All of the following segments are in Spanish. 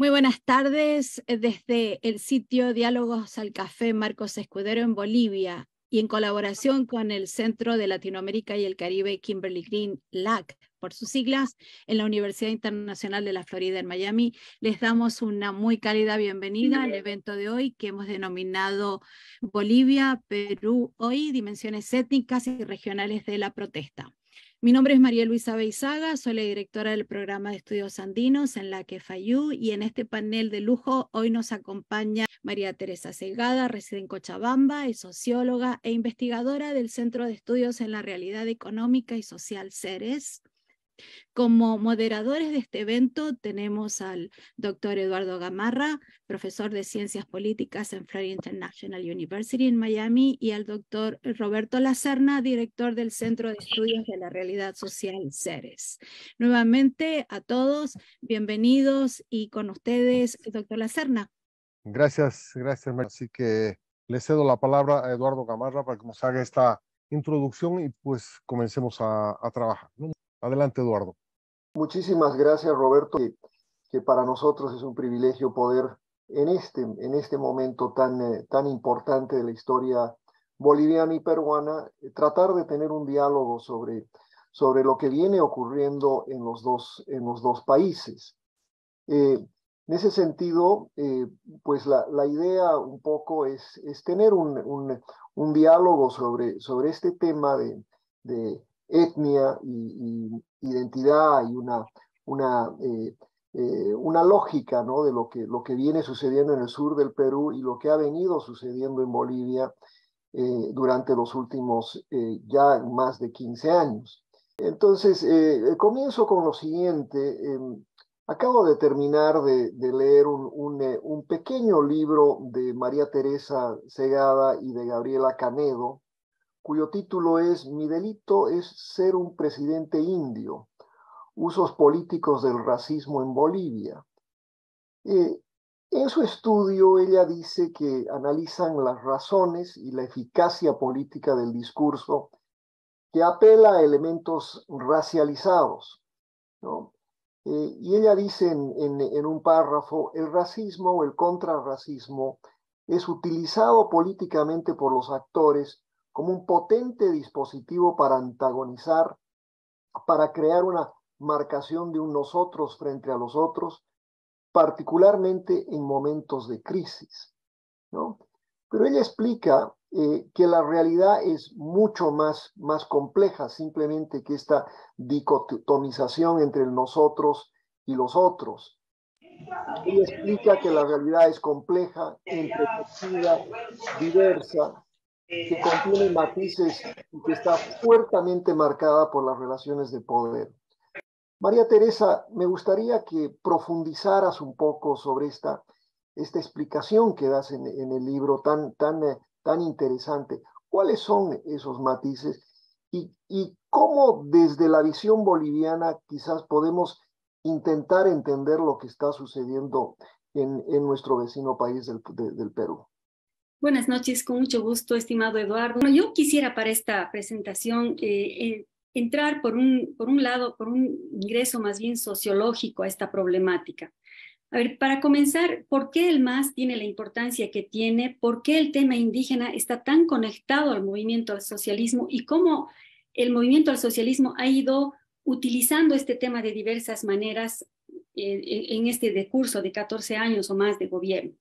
Muy buenas tardes desde el sitio Diálogos al Café Marcos Escudero en Bolivia y en colaboración con el Centro de Latinoamérica y el Caribe Kimberly Green, LAC, por sus siglas, en la Universidad Internacional de la Florida en Miami. Les damos una muy cálida bienvenida al evento de hoy que hemos denominado Bolivia, Perú, hoy, dimensiones étnicas y regionales de la protesta. Mi nombre es María Luisa Beizaga, soy la directora del programa de estudios andinos en la FAYU y en este panel de lujo hoy nos acompaña María Teresa Segada, reside en Cochabamba, es socióloga e investigadora del Centro de Estudios en la Realidad Económica y Social CERES. Como moderadores de este evento tenemos al doctor Eduardo Gamarra, profesor de Ciencias Políticas en Florida International University en Miami, y al doctor Roberto Lacerna, director del Centro de Estudios de la Realidad Social CERES. Nuevamente a todos, bienvenidos y con ustedes, doctor Lacerna. Gracias, María. Así que le cedo la palabra a Eduardo Gamarra para que nos haga esta introducción y pues comencemos a trabajar, ¿no? Adelante, Eduardo. Muchísimas gracias, Roberto, que para nosotros es un privilegio poder en este momento tan importante de la historia boliviana y peruana, tratar de tener un diálogo sobre lo que viene ocurriendo en los dos países. En ese sentido, pues la idea un poco es tener un diálogo sobre este tema de etnia y identidad y una lógica, ¿no?, de lo que viene sucediendo en el sur del Perú y lo que ha venido sucediendo en Bolivia durante los últimos ya más de 15 años. Entonces, comienzo con lo siguiente. Acabo de terminar de leer un pequeño libro de María Teresa Segada y de Gabriela Canedo, cuyo título es Mi delito es ser un presidente indio, usos políticos del racismo en Bolivia. En su estudio ella dice que analizan las razones y la eficacia política del discurso que apela a elementos racializados, ¿no? Y ella dice en un párrafo, el racismo o el contrarracismo es utilizado políticamente por los actores como un potente dispositivo para antagonizar, para crear una marcación de un nosotros frente a los otros, particularmente en momentos de crisis, ¿no? Pero ella explica que la realidad es mucho más compleja, simplemente que esta dicotomización entre el nosotros y los otros. Ella explica que la realidad es compleja, entretenida, diversa, que contiene matices y que está fuertemente marcada por las relaciones de poder. María Teresa, me gustaría que profundizaras un poco sobre esta explicación que das en el libro tan interesante. ¿Cuáles son esos matices y cómo desde la visión boliviana quizás podemos intentar entender lo que está sucediendo en nuestro vecino país del Perú? Buenas noches, con mucho gusto, estimado Eduardo. Bueno, yo quisiera para esta presentación entrar por un lado, por un ingreso más bien sociológico a esta problemática. A ver, para comenzar, ¿por qué el MAS tiene la importancia que tiene? ¿Por qué el tema indígena está tan conectado al movimiento al socialismo? Y cómo el movimiento al socialismo ha ido utilizando este tema de diversas maneras en este decurso de 14 años o más de gobierno.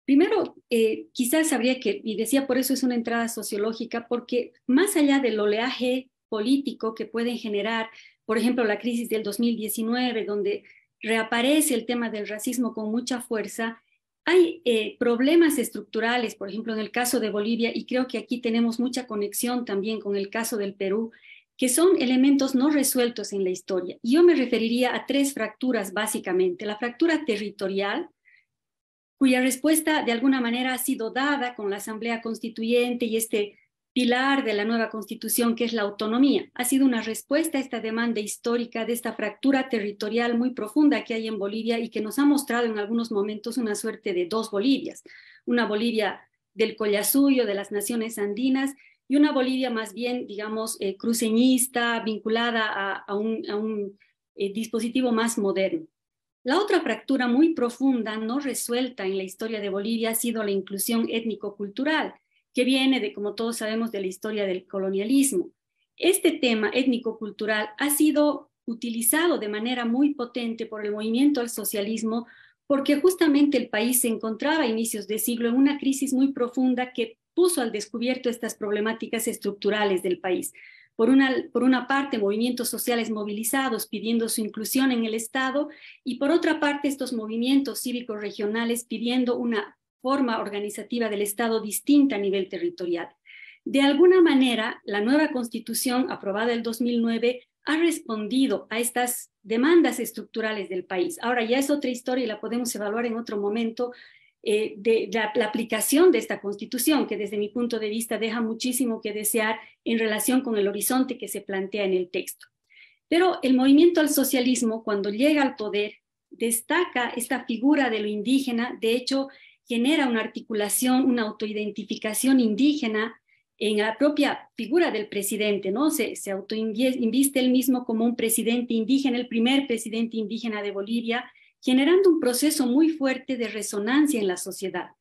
Primero, quizás habría que, y decía por eso es una entrada sociológica, porque más allá del oleaje político que pueden generar, por ejemplo, la crisis del 2019, donde reaparece el tema del racismo con mucha fuerza, hay problemas estructurales, por ejemplo, en el caso de Bolivia, y creo que aquí tenemos mucha conexión también con el caso del Perú, que son elementos no resueltos en la historia. Y yo me referiría a tres fracturas básicamente. La fractura territorial, cuya respuesta de alguna manera ha sido dada con la Asamblea Constituyente y este pilar de la nueva Constitución, que es la autonomía. Ha sido una respuesta a esta demanda histórica de esta fractura territorial muy profunda que hay en Bolivia y que nos ha mostrado en algunos momentos una suerte de dos Bolivias. Una Bolivia del Collasuyo, de las naciones andinas, y una Bolivia más bien, digamos, cruceñista, vinculada a un dispositivo más moderno. La otra fractura muy profunda, no resuelta en la historia de Bolivia, ha sido la inclusión étnico-cultural, que viene de, como todos sabemos, de la historia del colonialismo. Este tema étnico-cultural ha sido utilizado de manera muy potente por el movimiento al socialismo, porque justamente el país se encontraba a inicios de siglo en una crisis muy profunda que puso al descubierto estas problemáticas estructurales del país. Por una parte, movimientos sociales movilizados pidiendo su inclusión en el Estado, y por otra parte, estos movimientos cívicos regionales pidiendo una forma organizativa del Estado distinta a nivel territorial. De alguna manera, la nueva Constitución, aprobada en 2009, ha respondido a estas demandas estructurales del país. Ahora ya es otra historia y la podemos evaluar en otro momento, de la aplicación de esta Constitución, que desde mi punto de vista deja muchísimo que desear en relación con el horizonte que se plantea en el texto. Pero el movimiento al socialismo, cuando llega al poder, destaca esta figura de lo indígena, de hecho genera una articulación, una autoidentificación indígena en la propia figura del presidente, ¿no? Se autoinviste él mismo como un presidente indígena, el primer presidente indígena de Bolivia, generando un proceso muy fuerte de resonancia en la sociedad,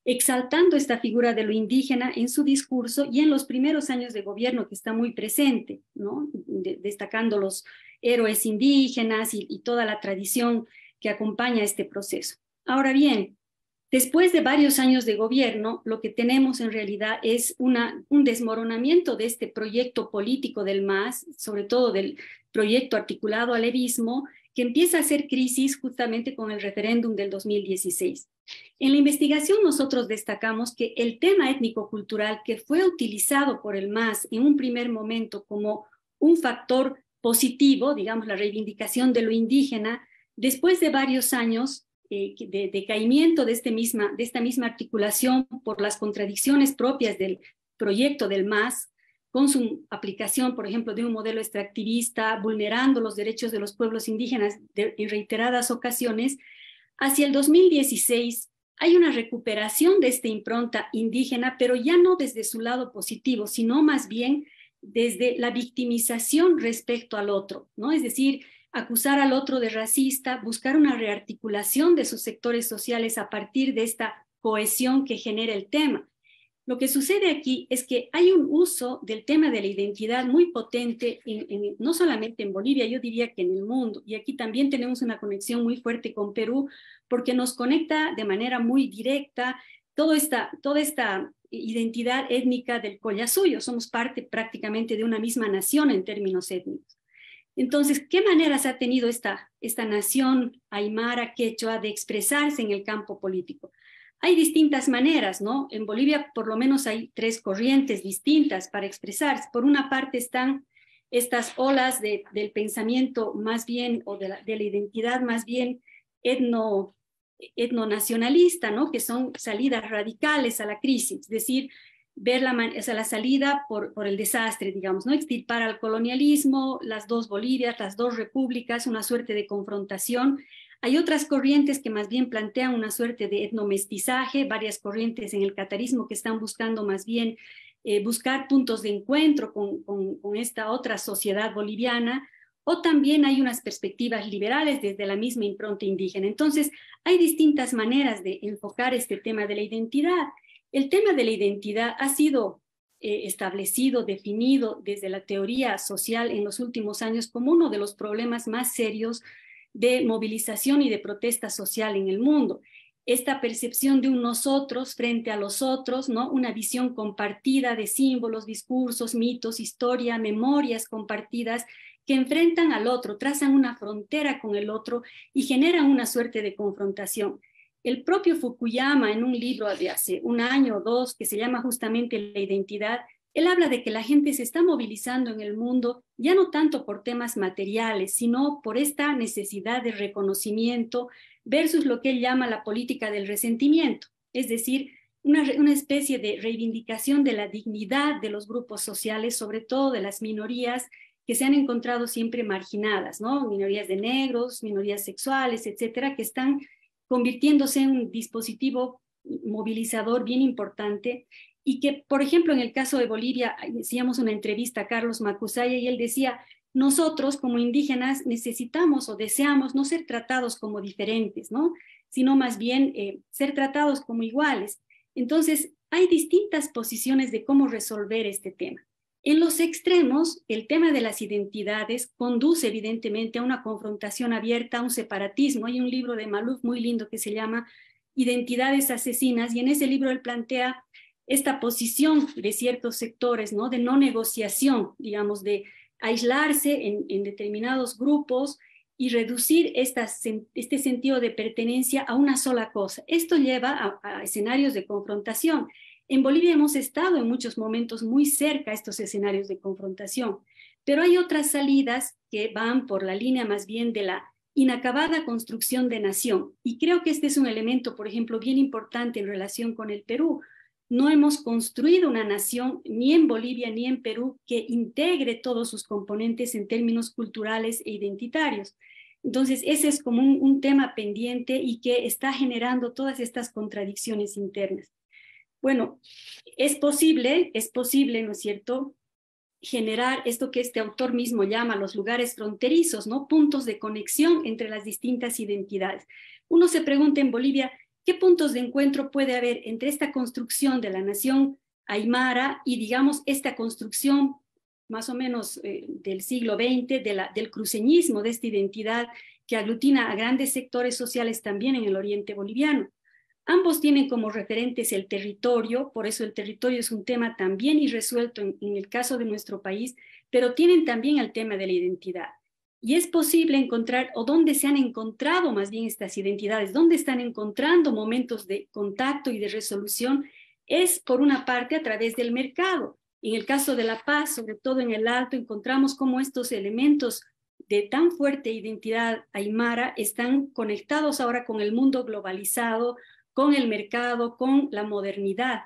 exaltando esta figura de lo indígena en su discurso y en los primeros años de gobierno que está muy presente, ¿no? Destacando los héroes indígenas y toda la tradición que acompaña este proceso. Ahora bien, después de varios años de gobierno, lo que tenemos en realidad es un desmoronamiento de este proyecto político del MAS, sobre todo del proyecto articulado al levismo, que empieza a hacer crisis justamente con el referéndum del 2016. En la investigación nosotros destacamos que el tema étnico-cultural que fue utilizado por el MAS en un primer momento como un factor positivo, digamos la reivindicación de lo indígena, después de varios años de decaimiento de esta misma articulación por las contradicciones propias del proyecto del MAS, con su aplicación, por ejemplo, de un modelo extractivista, vulnerando los derechos de los pueblos indígenas en reiteradas ocasiones, hacia el 2016 hay una recuperación de esta impronta indígena, pero ya no desde su lado positivo, sino más bien desde la victimización respecto al otro, ¿no? Es decir, acusar al otro de racista, buscar una rearticulación de sus sectores sociales a partir de esta cohesión que genera el tema. Lo que sucede aquí es que hay un uso del tema de la identidad muy potente, no solamente en Bolivia, yo diría que en el mundo. Y aquí también tenemos una conexión muy fuerte con Perú, porque nos conecta de manera muy directa toda esta identidad étnica del Collasuyo. Somos parte prácticamente de una misma nación en términos étnicos. Entonces, ¿qué maneras ha tenido esta nación aymara, quechua, de expresarse en el campo político? Hay distintas maneras, ¿no? En Bolivia por lo menos hay tres corrientes distintas para expresarse. Por una parte están estas olas del pensamiento más bien, o de la identidad más bien etnonacionalista, ¿no? Que son salidas radicales a la crisis, es decir, ver la salida por el desastre, digamos, ¿no? Extirpar al colonialismo, las dos Bolivias, las dos repúblicas, una suerte de confrontación. Hay otras corrientes que más bien plantean una suerte de etnomestizaje, varias corrientes en el catarismo que están buscando más bien buscar puntos de encuentro con esta otra sociedad boliviana, o también hay unas perspectivas liberales desde la misma impronta indígena. Entonces, hay distintas maneras de enfocar este tema de la identidad. El tema de la identidad ha sido establecido, definido desde la teoría social en los últimos años como uno de los problemas más serios de movilización y de protesta social en el mundo. Esta percepción de un nosotros frente a los otros, ¿no? Una visión compartida de símbolos, discursos, mitos, historia, memorias compartidas que enfrentan al otro, trazan una frontera con el otro y generan una suerte de confrontación. El propio Fukuyama, en un libro de hace un año o dos que se llama justamente La identidad, él habla de que la gente se está movilizando en el mundo ya no tanto por temas materiales, sino por esta necesidad de reconocimiento versus lo que él llama la política del resentimiento, es decir, una especie de reivindicación de la dignidad de los grupos sociales, sobre todo de las minorías que se han encontrado siempre marginadas, ¿no? Minorías de negros, minorías sexuales, etcétera, que están convirtiéndose en un dispositivo movilizador bien importante. Y que, por ejemplo, en el caso de Bolivia, hacíamos una entrevista a Carlos Macusaya y él decía, nosotros como indígenas necesitamos o deseamos no ser tratados como diferentes, ¿no? Sino más bien ser tratados como iguales. Entonces, hay distintas posiciones de cómo resolver este tema. En los extremos, el tema de las identidades conduce evidentemente a una confrontación abierta, a un separatismo. Hay un libro de Malouf muy lindo que se llama Identidades Asesinas, y en ese libro él plantea esta posición de ciertos sectores, ¿no? De no negociación, digamos, de aislarse en determinados grupos y reducir este sentido de pertenencia a una sola cosa. Esto lleva a escenarios de confrontación. En Bolivia hemos estado en muchos momentos muy cerca a estos escenarios de confrontación, pero hay otras salidas que van por la línea más bien de la inacabada construcción de nación. Y creo que este es un elemento, por ejemplo, bien importante en relación con el Perú. No hemos construido una nación ni en Bolivia ni en Perú que integre todos sus componentes en términos culturales e identitarios. Entonces, ese es como un tema pendiente y que está generando todas estas contradicciones internas. Bueno, es posible, ¿no es cierto?, generar esto que este autor mismo llama los lugares fronterizos, ¿no? Puntos de conexión entre las distintas identidades. Uno se pregunta en Bolivia, ¿qué puntos de encuentro puede haber entre esta construcción de la nación aymara y, digamos, esta construcción más o menos del siglo XX, del cruceñismo, de esta identidad que aglutina a grandes sectores sociales también en el oriente boliviano? Ambos tienen como referentes el territorio, por eso el territorio es un tema también irresuelto en el caso de nuestro país, pero tienen también el tema de la identidad. Y es posible encontrar, o dónde se han encontrado más bien estas identidades, dónde están encontrando momentos de contacto y de resolución, es por una parte a través del mercado. En el caso de La Paz, sobre todo en el Alto, encontramos cómo estos elementos de tan fuerte identidad aymara están conectados ahora con el mundo globalizado, con el mercado, con la modernidad.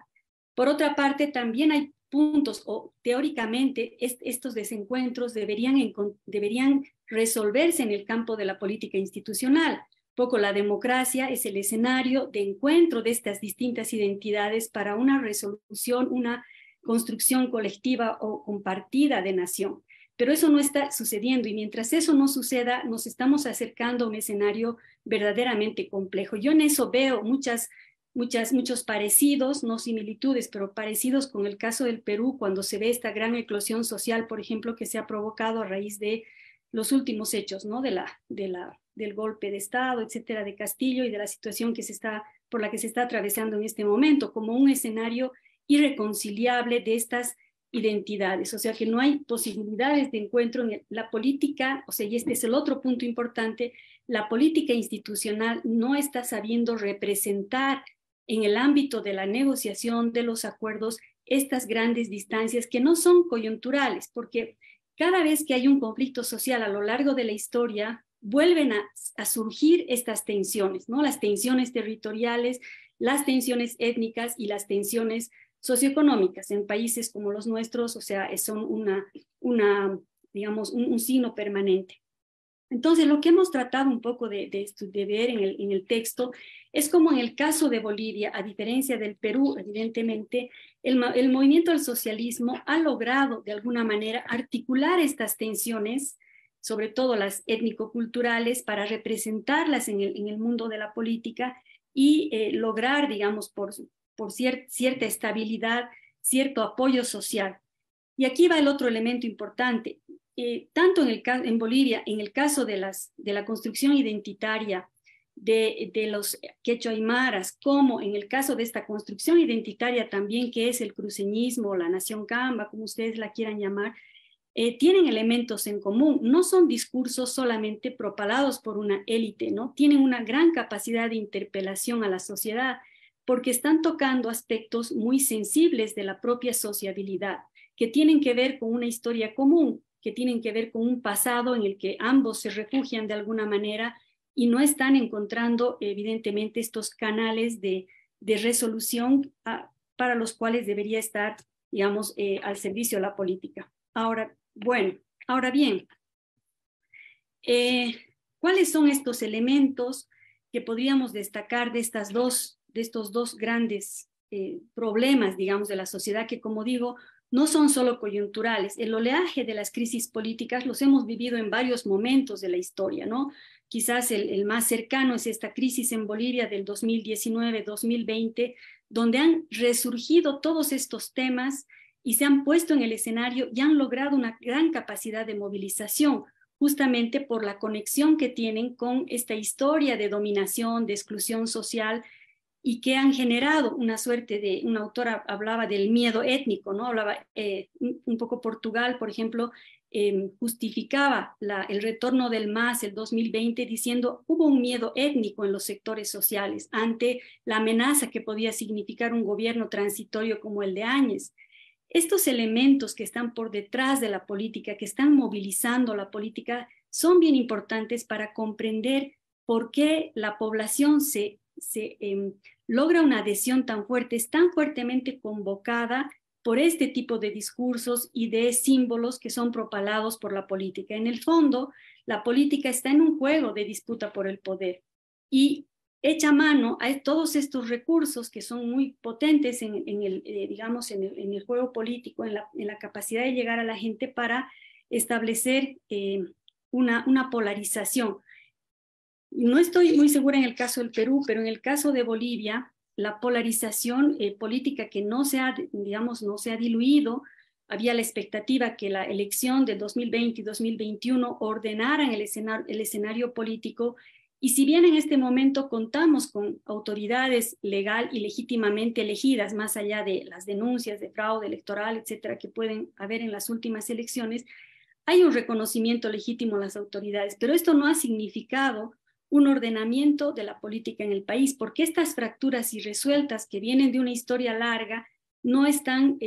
Por otra parte, también hay puntos, o teóricamente estos desencuentros deberían resolverse en el campo de la política institucional. Poco la democracia es el escenario de encuentro de estas distintas identidades para una resolución, una construcción colectiva o compartida de nación. Pero eso no está sucediendo, y mientras eso no suceda, nos estamos acercando a un escenario verdaderamente complejo. Yo en eso veo muchos parecidos, no similitudes, pero parecidos con el caso del Perú, cuando se ve esta gran eclosión social, por ejemplo, que se ha provocado a raíz de los últimos hechos, ¿no? Del golpe de Estado, etcétera, de Castillo, y de la situación por la que se está atravesando en este momento, como un escenario irreconciliable de estas identidades, o sea que no hay posibilidades de encuentro en la política, o sea, y este es el otro punto importante, la política institucional no está sabiendo representar en el ámbito de la negociación de los acuerdos estas grandes distancias que no son coyunturales, porque cada vez que hay un conflicto social a lo largo de la historia, vuelven a surgir estas tensiones, ¿no? Las tensiones territoriales, las tensiones étnicas y las tensiones socioeconómicas en países como los nuestros, o sea, son digamos, un signo permanente. Entonces, lo que hemos tratado un poco de ver en el texto es como en el caso de Bolivia, a diferencia del Perú, evidentemente, el movimiento del socialismo ha logrado de alguna manera articular estas tensiones, sobre todo las étnico-culturales, para representarlas en el mundo de la política y lograr, digamos, por cierta estabilidad, cierto apoyo social. Y aquí va el otro elemento importante. Tanto en Bolivia, en el caso de la construcción identitaria de los quechua aymaras, como en el caso de esta construcción identitaria también que es el cruceñismo, la nación camba, como ustedes la quieran llamar, tienen elementos en común. No son discursos solamente propalados por una élite, ¿no? Tienen una gran capacidad de interpelación a la sociedad, porque están tocando aspectos muy sensibles de la propia sociabilidad, que tienen que ver con una historia común, que tienen que ver con un pasado en el que ambos se refugian de alguna manera y no están encontrando, evidentemente, estos canales de resolución para los cuales debería estar, digamos, al servicio de la política. Ahora bien, ¿cuáles son estos elementos que podríamos destacar de estos dos grandes problemas, digamos, de la sociedad que, como digo, no son solo coyunturales. El oleaje de las crisis políticas los hemos vivido en varios momentos de la historia, ¿no? Quizás el más cercano es esta crisis en Bolivia del 2019-2020, donde han resurgido todos estos temas y se han puesto en el escenario y han logrado una gran capacidad de movilización, justamente por la conexión que tienen con esta historia de dominación, de exclusión social, y que han generado una suerte de, una autora hablaba del miedo étnico, ¿no? Hablaba un poco Portugal, por ejemplo, justificaba el retorno del MAS el 2020 diciendo hubo un miedo étnico en los sectores sociales ante la amenaza que podía significar un gobierno transitorio como el de Áñez. Estos elementos que están por detrás de la política, que están movilizando la política, son bien importantes para comprender por qué la población logra una adhesión tan fuerte, es tan fuertemente convocada por este tipo de discursos y de símbolos que son propalados por la política. En el fondo, la política está en un juego de disputa por el poder y echa mano a todos estos recursos que son muy potentes en el juego político, en la capacidad de llegar a la gente para establecer una polarización. No estoy muy segura en el caso del Perú, pero en el caso de Bolivia, la polarización política que no se ha diluido, había la expectativa que la elección de 2020 y 2021 ordenaran el escenario político, y si bien en este momento contamos con autoridades legal y legítimamente elegidas, más allá de las denuncias de fraude electoral, etcétera, que pueden haber en las últimas elecciones, hay un reconocimiento legítimo a las autoridades, pero esto no ha significado un ordenamiento de la política en el país, porque estas fracturas irresueltas que vienen de una historia larga no están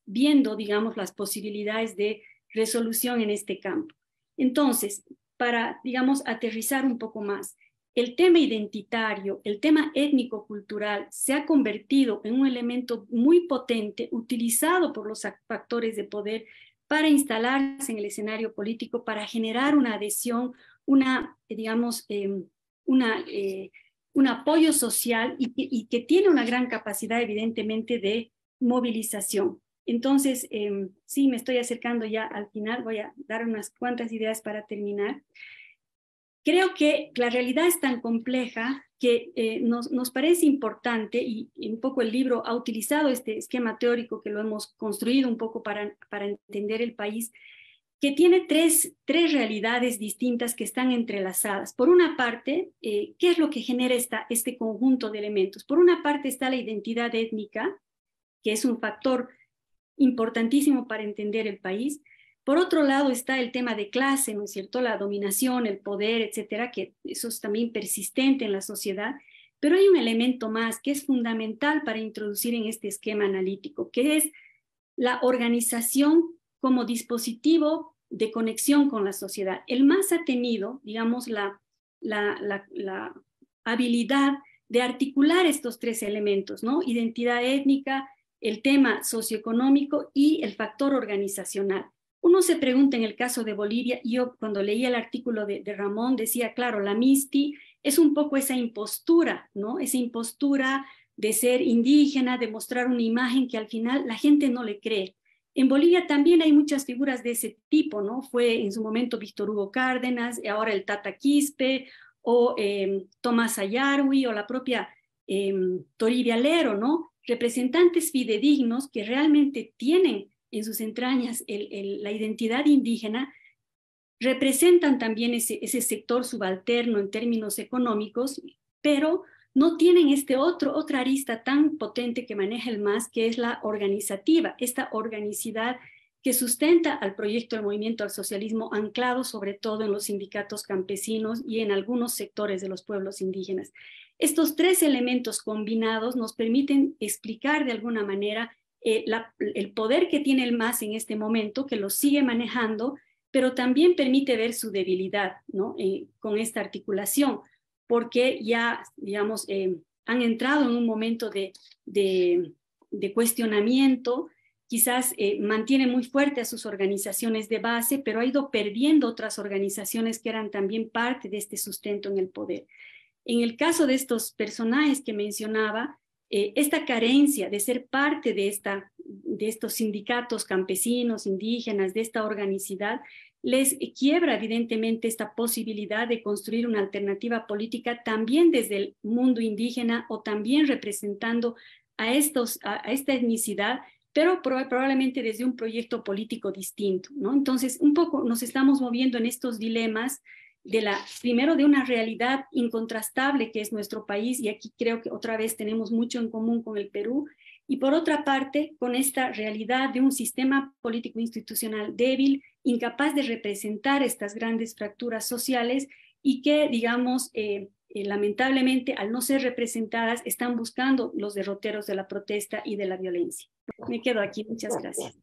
viendo, digamos, las posibilidades de resolución en este campo. Entonces, para, digamos, aterrizar un poco más, el tema identitario, el tema étnico-cultural se ha convertido en un elemento muy potente utilizado por los factores de poder para instalarse en el escenario político, para generar una adhesión, un apoyo social y que tiene una gran capacidad evidentemente de movilización. Entonces, sí, me estoy acercando ya al final, voy a dar unas cuantas ideas para terminar. Creo que la realidad es tan compleja que nos parece importante, y un poco el libro ha utilizado este esquema teórico que lo hemos construido un poco para entender el país, que tiene tres realidades distintas que están entrelazadas. Por una parte, ¿qué es lo que genera este conjunto de elementos? Por una parte está la identidad étnica, que es un factor importantísimo para entender el país. Por otro lado está el tema de clase, ¿no es cierto? La dominación, el poder, etcétera, que eso es también persistente en la sociedad. Pero hay un elemento más que es fundamental para introducir en este esquema analítico, que es la organización como dispositivo de conexión con la sociedad. El MAS ha tenido, digamos, la habilidad de articular estos tres elementos, ¿no? Identidad étnica, el tema socioeconómico y el factor organizacional. Uno se pregunta en el caso de Bolivia, y yo cuando leía el artículo de Ramón decía, claro, la MISTI es un poco esa impostura, ¿no? Esa impostura de ser indígena, de mostrar una imagen que al final la gente no le cree. En Bolivia también hay muchas figuras de ese tipo, ¿no? Fue en su momento Víctor Hugo Cárdenas, ahora el Tata Quispe, o Tomás Ayarwi, o la propia Toribia Lero, ¿no? Representantes fidedignos que realmente tienen en sus entrañas la identidad indígena, representan también ese sector subalterno en términos económicos, pero no tienen otra arista tan potente que maneja el MAS, que es la organizativa, esta organicidad que sustenta al proyecto del movimiento al socialismo, anclado sobre todo en los sindicatos campesinos y en algunos sectores de los pueblos indígenas. Estos tres elementos combinados nos permiten explicar de alguna manera el poder que tiene el MAS en este momento, que lo sigue manejando, pero también permite ver su debilidad, ¿no? Con esta articulación, porque ya, digamos, han entrado en un momento de cuestionamiento, quizás mantiene muy fuerte a sus organizaciones de base, pero ha ido perdiendo otras organizaciones que eran también parte de este sustento en el poder. En el caso de estos personajes que mencionaba, esta carencia de ser parte de estos sindicatos campesinos, indígenas, de esta organicidad, les quiebra evidentemente esta posibilidad de construir una alternativa política también desde el mundo indígena o también representando a esta etnicidad, pero probablemente desde un proyecto político distinto, ¿no? Entonces, un poco nos estamos moviendo en estos dilemas primero de una realidad incontrastable que es nuestro país, y aquí creo que otra vez tenemos mucho en común con el Perú, y por otra parte, con esta realidad de un sistema político institucional débil, incapaz de representar estas grandes fracturas sociales y que, digamos, lamentablemente, al no ser representadas, están buscando los derroteros de la protesta y de la violencia. Me quedo aquí. Muchas gracias.